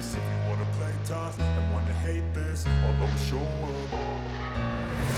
this. If you wanna play tough and wanna hate this, I'll always show up.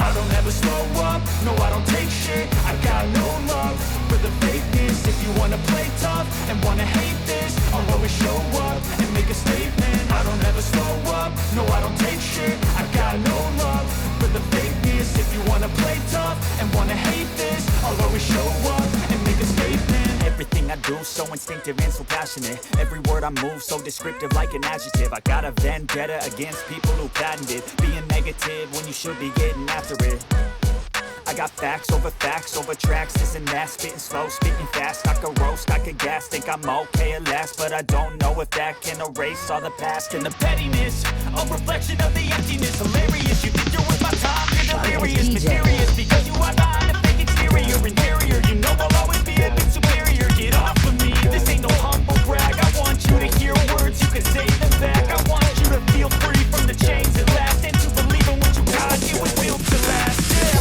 I don't ever slow up, no I don't take shit. I got no love for the fakeness. If you wanna play tough and wanna hate this, I'll always show up and make a statement. I don't ever slow up, no I don't take shit. I got no love for the fakeness. If you wanna play tough and wanna hate this, I'll always show up and make a statement. Everything I do so instinctive and so passionate. Every word I move so descriptive like an adjective. I got a vendetta against people who patented being negative when you should be getting after it. I got facts over tracks, this and that. Spitting slow, speaking fast. I could roast, I could gas. Think I'm okay at last, but I don't know if that can erase all the past. And the pettiness, a reflection of the emptiness. Hilarious, you think you're worth my time. You're delirious, mysterious, because you are behind a fake exterior. Interior, you know I'll always be a bit superior. Get off of me, this ain't no humble brag. I want you to hear words, you can say them back. I want you to feel free from the chains at last, and to believe in what you got, it was built to last. Yeah.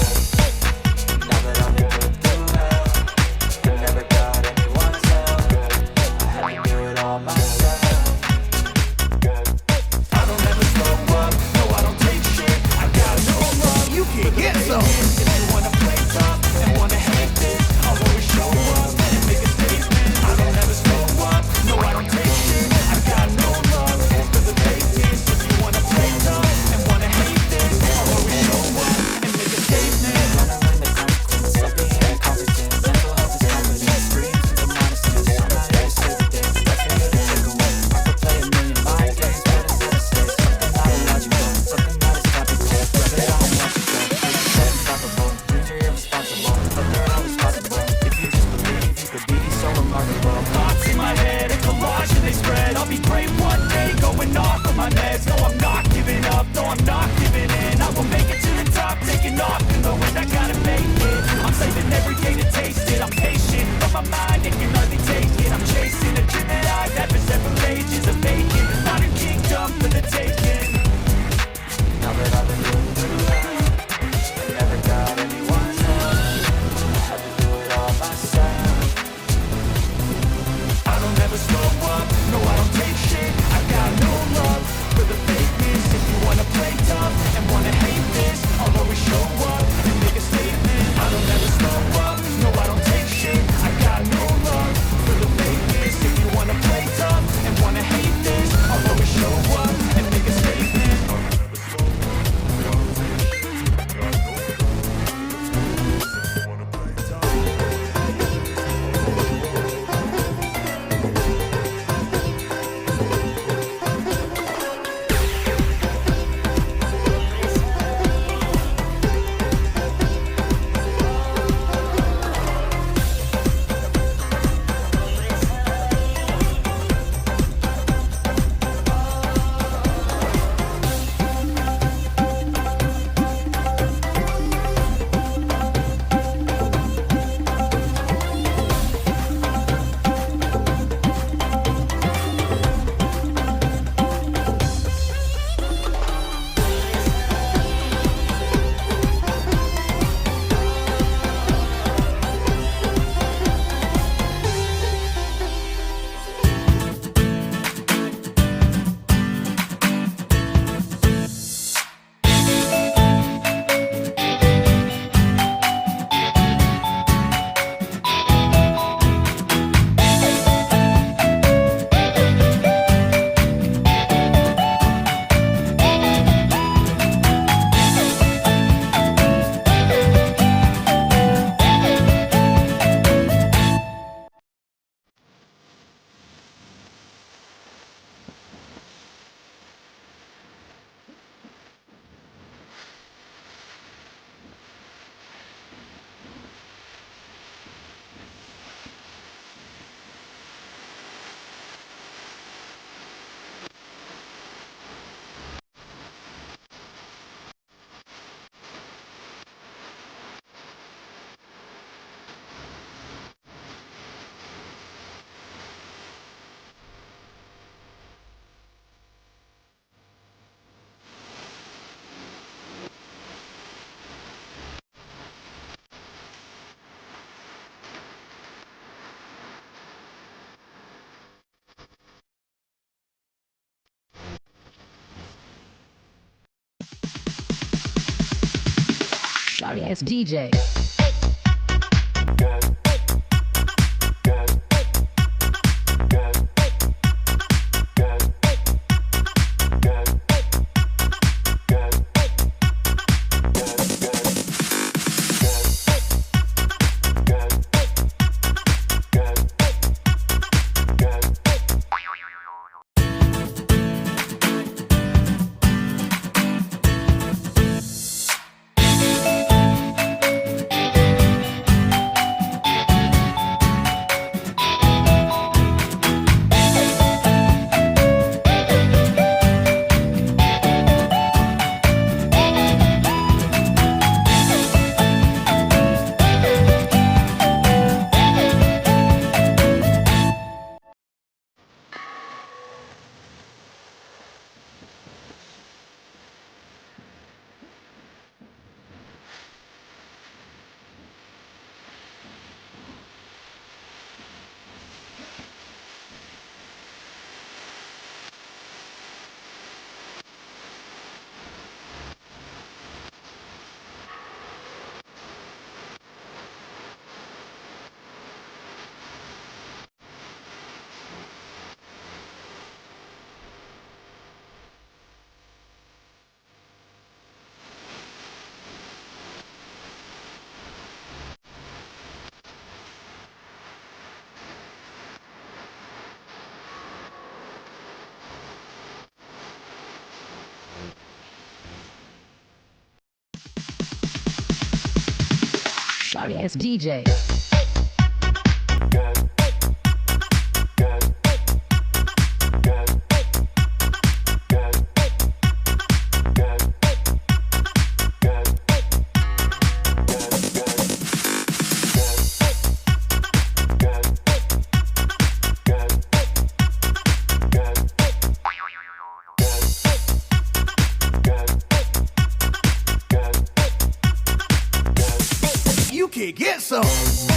Get some. If you wanna play Sorry ass DJ. Sorry ass DJ. You can get some.